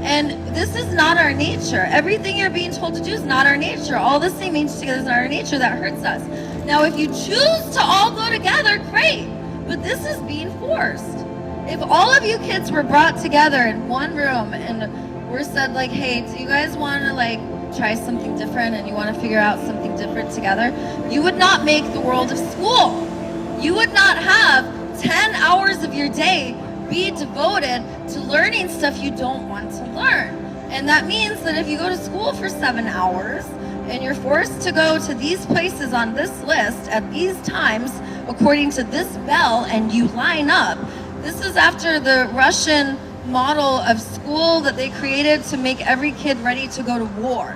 And this is not our nature. Everything you're being told to do is not our nature. All the same age together is not our nature. That hurts us. Now, if you choose to all go together, great. But this is being forced. If all of you kids were brought together in one room and we're said like, hey, do you guys want to like try something different and you want to figure out something different together, you would not make the world of school. You would not have 10 hours of your day be devoted to learning stuff you don't want to learn. And that means that if you go to school for 7 hours and you're forced to go to these places on this list at these times according to this bell and you line up, this is after the Russian model of school that they created to make every kid ready to go to war.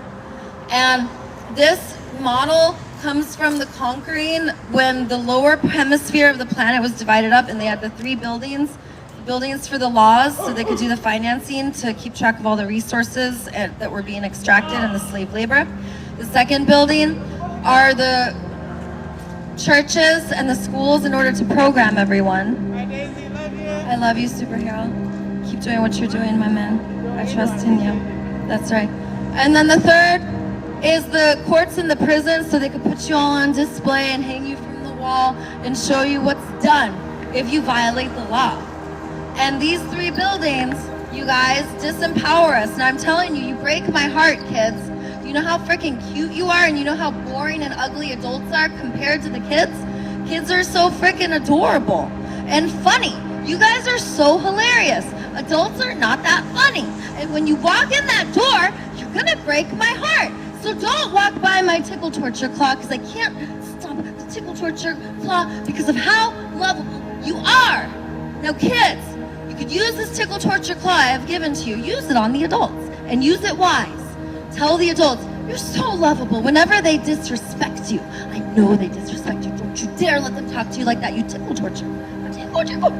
And this model comes from the conquering when the lower hemisphere of the planet was divided up and they had the 3 buildings, buildings for the laws so they could do the financing to keep track of all the resources that were being extracted in the slave labor. The second building are the churches and the schools in order to program everyone. I love you, superhero. Keep doing what you're doing, my man. I trust in you. That's right. And then the third is the courts and the prisons so they could put you all on display and hang you from the wall and show you what's done if you violate the law. And these three buildings, you guys, disempower us. And I'm telling you, you break my heart, kids. You know how freaking cute you are and you know how boring and ugly adults are compared to the kids? Kids are so freaking adorable and funny. You guys are so hilarious. Adults are not that funny. And when you walk in that door, you're gonna break my heart. So don't walk by my tickle torture claw because I can't stop the tickle torture claw because of how lovable you are. Now kids, you could use this tickle torture claw I have given to you. Use it on the adults and use it wise. Tell the adults, you're so lovable. Whenever they disrespect you, I know they disrespect you. Don't you dare let them talk to you like that. You tickle torture.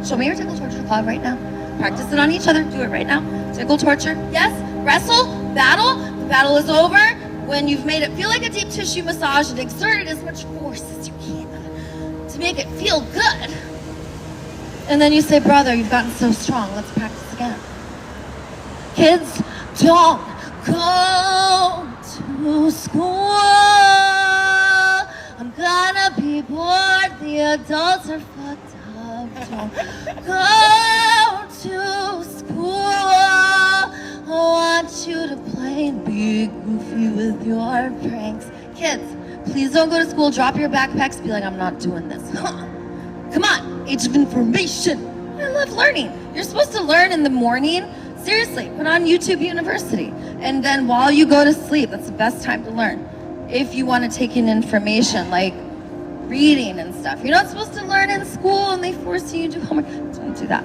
Show me your tickle torture claw right now. Practice it on each other. Do it right now. Tickle torture. Yes. Wrestle. Battle. The battle is over when you've made it feel like a deep tissue massage and exerted as much force as you can to make it feel good. And then you say, brother, you've gotten so strong. Let's practice again. Kids, don't go to school. I'm gonna be bored. The adults are fucked up. Don't go to school. I want you to play and be goofy with your pranks. Kids, please don't go to school. Drop your backpacks. Be like, I'm not doing this. Come on, age of information. I love learning. You're supposed to learn in the morning. Seriously, put on YouTube University. And then while you go to sleep, that's the best time to learn. If you want to take in information like reading and stuff. You're not supposed to learn in school and they force you to do homework. Don't do that.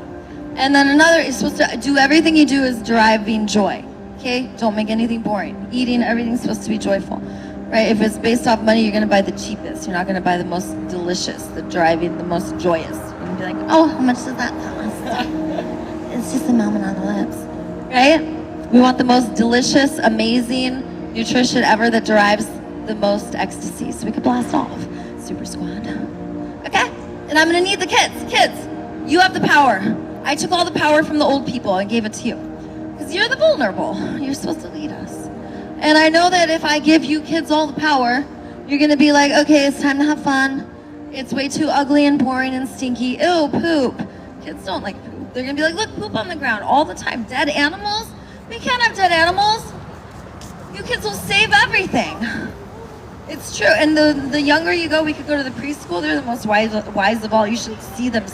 And then another, you're supposed to do everything you do is deriving joy. Okay? Don't make anything boring. Eating, everything's supposed to be joyful. Right? If it's based off money, you're going to buy the cheapest. You're not going to buy the most delicious, the driving, the most joyous. You're going to be like, oh, how much does that cost? It's just a moment on the lips. Right? We want the most delicious, amazing nutrition ever that derives the most ecstasy. So we could blast off. Super squad. Okay? And I'm going to need the kids. Kids, you have the power. I took all the power from the old people and gave it to you. Because you're the vulnerable. You're supposed to lead us. And I know that if I give you kids all the power, you're gonna be like, okay, it's time to have fun. It's way too ugly and boring and stinky. Ew, poop. Kids don't like poop. They're gonna be like, look, poop on the ground all the time. Dead animals? We can't have dead animals. You kids will save everything. It's true. And the younger you go, we could go to the preschool. They're the most wise of all. You should see them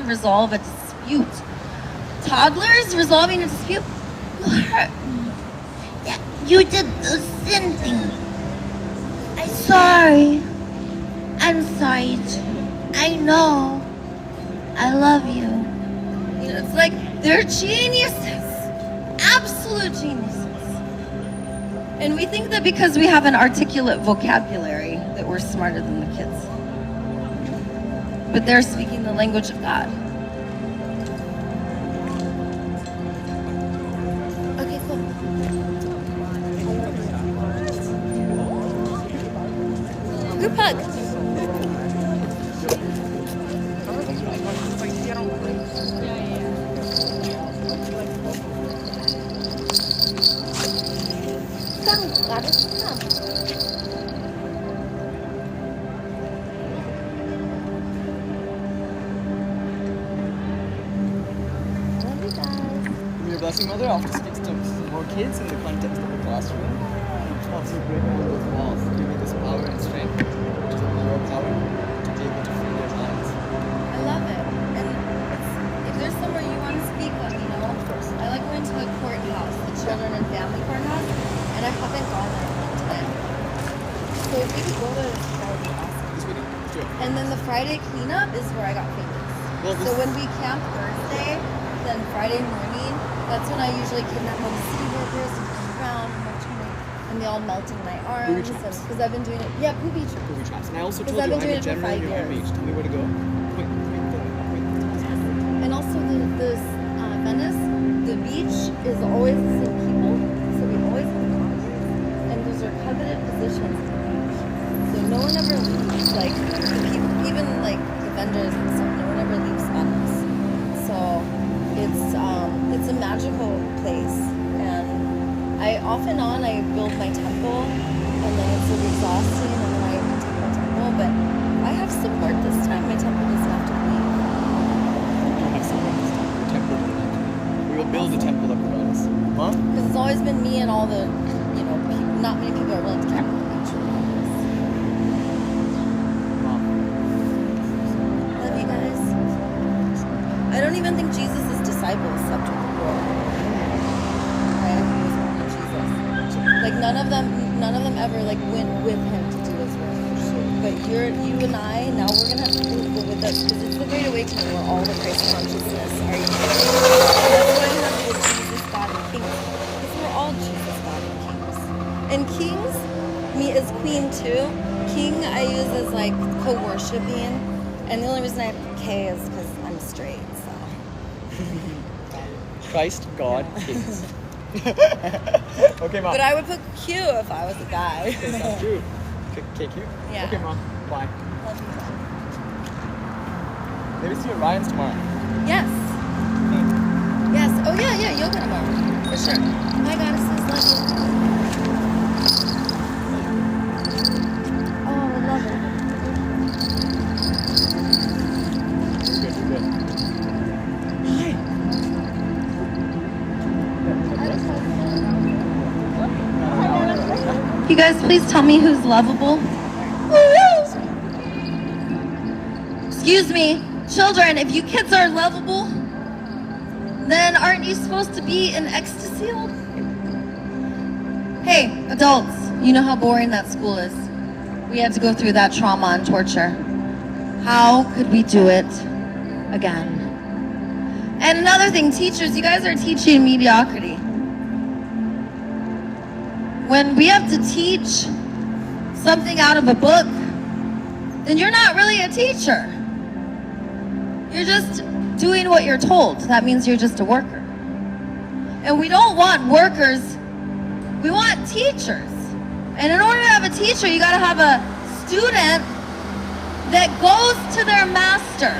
resolve a dispute. Toddlers resolving a dispute will hurt. Yeah, you did the sin thing. I'm sorry too. I know. I love you. You know, it's like they're geniuses. Absolute geniuses. And we think that because we have an articulate vocabulary that we're smarter than the kids. But they're speaking the language of God. Okay, cool. Group hug. Come, Gladys, come. Love you guys. With your blessing, Mother, I'll just speak to more kids in the context of the classroom. I'll to break down those walls, give me this power and strength, which is your power, to be able to free their minds. I love it. And if there's somewhere you want to speak, let me know. Of course. I like going to the courthouse, the children and family courthouse, and I haven't gone there today. So if we could go there, that would be awesome. This weekend? Sure. And then the Friday cleanup is where I got famous. Well, So when we camp Thursday, then Friday morning, that's when I usually kidnap all the city workers and come around and watch me, and they all melt in my arms. traps. Because I've been doing it. Yeah, booby traps. Booby traps. And I also Because told I've you been I'm doing a it for general 5 in your army. years. Tell me where to go. Point. And also Venice, the beach is always the same people, so we always have concerts, and those are coveted positions at the beach. So no one ever leaves, like the people, even like the vendors and stuff, no one ever leaves Venice. So it's a magical place, and off and on I build my temple, and then it's exhausting, and then I take my temple, but I have support this time. My temple doesn't have to leave. You have support this time. Your temple doesn't have to be. We will build a temple up around us. Huh? Because it's always been me and all the, not many people are willing to camp on the beach. Love you guys. I don't even think Jesus' disciples slept with the Lord. Right? I think it was only Jesus. Like none of them ever like went with him to do his work. But you and I, now we're gonna have to go with us because it's the Great Awakening where all the Christ consciousness are united. That's why you have the Jesus, God, and Kings. Because we're all Jesus, God, and Kings. And Kings, me as Queen too. King I use as like co-worshiping. And the only reason I have K is because I'm straight, so. Christ, God, Kings. Okay, Mom. But I would put Q if I was a guy. Is that true? Okay, cute. Yeah. Okay, Mom. Bye. Love you. Maybe see Orion's tomorrow. Yes. Yes. Oh yeah, yoga tomorrow. For sure. My goddesses, love you. Oh, I love it. You're good. You guys please tell me who's lovable? Excuse me, children, if you kids are lovable, then aren't you supposed to be in ecstasy? Hey, adults, you know how boring that school is. We had to go through that trauma and torture. How could we do it again? And another thing, teachers, you guys are teaching mediocrity. When we have to teach something out of a book, then you're not really a teacher. You're just doing what you're told. That means you're just a worker. And we don't want workers, we want teachers. And in order to have a teacher, you gotta have a student that goes to their master,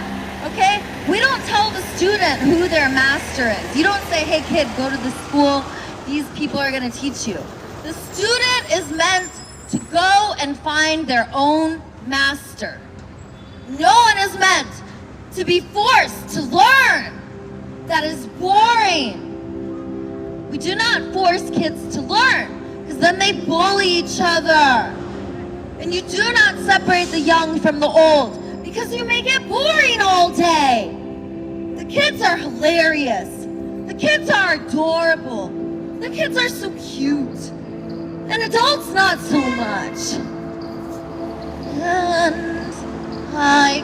okay? We don't tell the student who their master is. You don't say, hey kid, go to the school, these people are gonna teach you. The student is meant to go and find their own master. No one is meant to be forced to learn. That is boring. We do not force kids to learn, because then they bully each other. And you do not separate the young from the old, because you make it boring all day. The kids are hilarious. The kids are adorable. The kids are so cute. And adults not so much. And I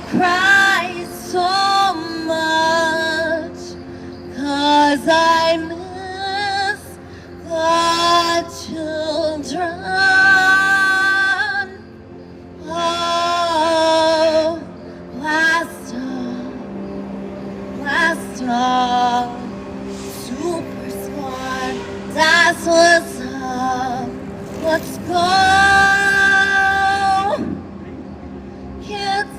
cry so much, 'cause I miss the children. Oh, blast off, super squad, that's what's up. Let's go, kids.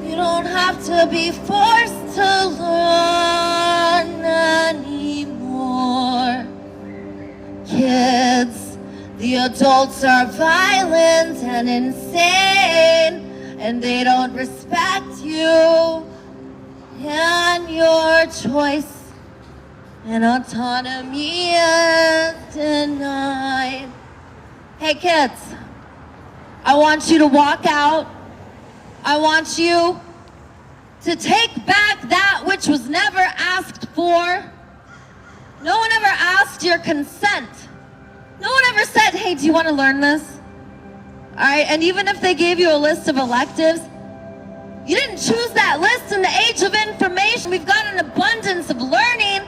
You don't have to be forced to learn anymore. Kids, the adults are violent and insane, and they don't respect you and your choice, and autonomy is denied. Hey kids, I want you to walk out. I want you to take back that which was never asked for. No one ever asked your consent. No one ever said, hey, do you want to learn this? All right, and even if they gave you a list of electives, you didn't choose that list in the age of information. We've got an abundance of learning,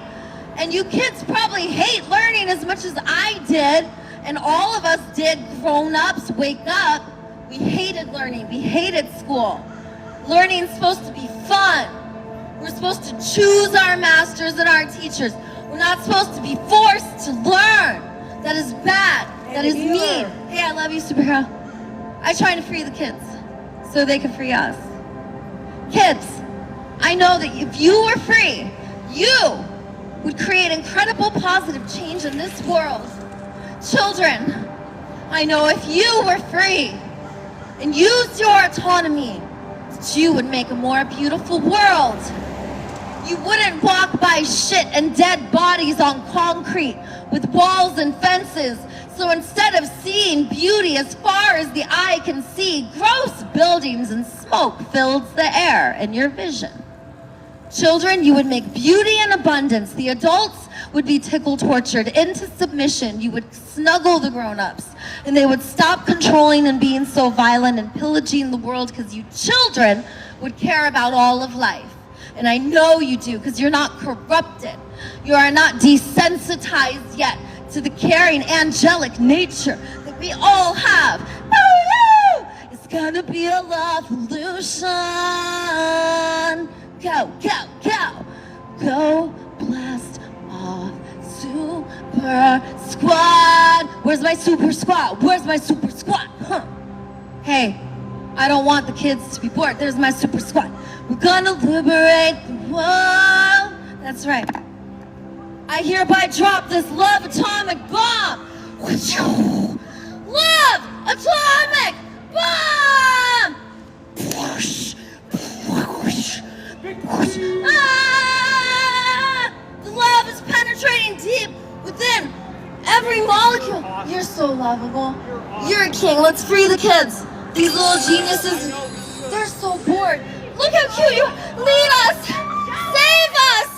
and you kids probably hate learning as much as I did, and all of us did. Grown-ups, wake up. We hated learning. We hated school. Learning is supposed to be fun. We're supposed to choose our masters and our teachers. We're not supposed to be forced to learn. That is bad. That is mean. Hey, I love you, superhero. I try to free the kids so they can free us. Kids, I know that if you were free, you would create incredible positive change in this world. Children, I know if you were free and used your autonomy, that you would make a more beautiful world. You wouldn't walk by shit and dead bodies on concrete with walls and fences. So instead of seeing beauty as far as the eye can see, gross buildings and smoke fills the air in your vision. Children, you would make beauty in abundance. The adults would be tortured into submission. You would snuggle the grown-ups, and they would stop controlling and being so violent and pillaging the world, because you children would care about all of life. And I know you do, because you're not corrupted. You are not desensitized yet to the caring, angelic nature that we all have. It's gonna be a revolution. Go, go, go. Go blast off Super Squad. Where's my Super Squad? Where's my Super Squad? Huh. Hey, I don't want the kids to be bored. There's my Super Squad. We're gonna liberate the world. That's right. I hereby drop this love atomic bomb. Love atomic bomb. Ah! The love is penetrating deep within every molecule. You're so lovable. You're a king. Let's free the kids. These little geniuses, they're so bored. Look how cute you are. Lead us. Save us.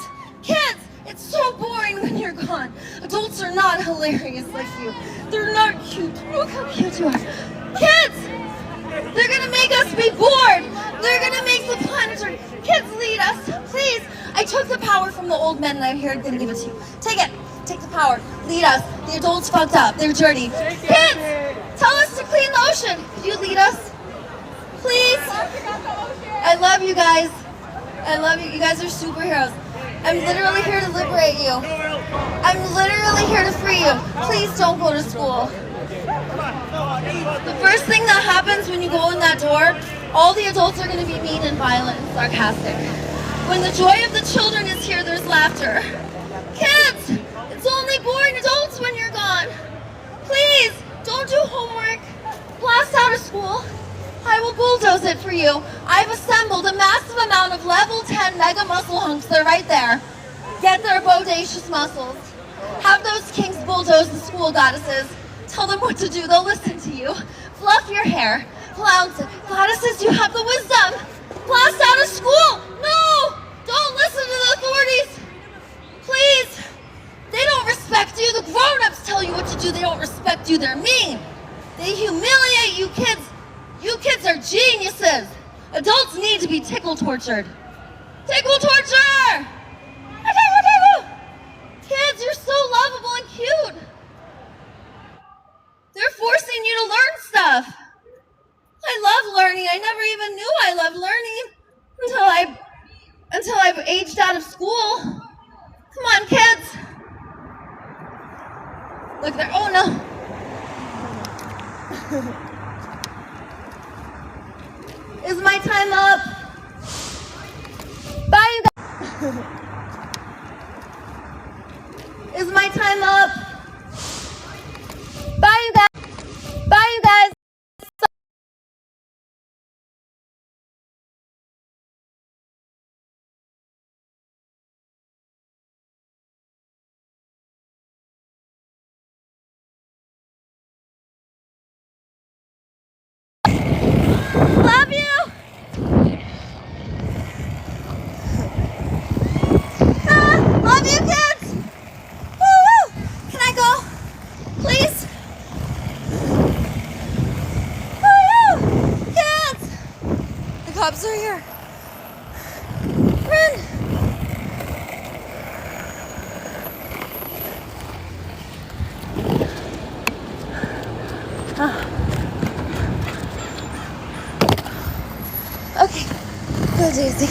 Kids, it's so boring when you're gone. Adults are not hilarious like you. They're not cute. Look how cute you are. Kids, they're gonna make us be bored. They're gonna make the planet turn. Kids, lead us, please. I took the power from the old men and I'm here to give it to you. Take it. Take the power. Lead us. The adults fucked up. They're dirty. Kids, tell us to clean the ocean. Could you lead us? Please. I love you guys. I love you. You guys are superheroes. I'm literally here to liberate you. I'm literally here to free you. Please don't go to school. The first thing that happens when you go in that door, all the adults are going to be mean and violent and sarcastic. When the joy of the children is here, there's laughter. Kids, it's only boring adults when you're gone. Please, don't do homework. Blast out of school. I will bulldoze it for you. I've assembled a massive amount of level 10 mega muscle hunks. They're right there. Get their bodacious muscles. Have those kings bulldoze the school goddesses. Tell them what to do. They'll listen to you. Fluff your hair. Flounce it. Goddesses, you have the wisdom. Blast out of school. No! Don't listen to the authorities. Please. They don't respect you. The grown-ups tell you what to do. They don't respect you. They're mean. They humiliate you kids. You kids are geniuses. Adults need to be tickle tortured. Tickle torture! Kids, you're so lovable and cute. They're forcing you to learn stuff. I love learning. I never even knew I loved learning until I aged out of school. Come on, kids. Look there. Oh no. Is my time up? Bye, you guys. Is my time up? Bye, you guys. Bye, you guys. Love you. Love you, kids. Woo-woo. Can I go? Please? Woo-woo. Kids. The cops are here. Run. Okay. Daisy.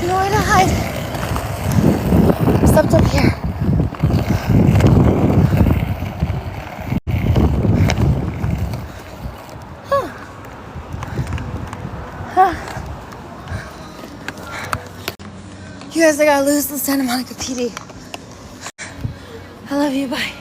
Nowhere to hide. Except up here. You guys, I gotta lose the Santa Monica PD. I love you, bye.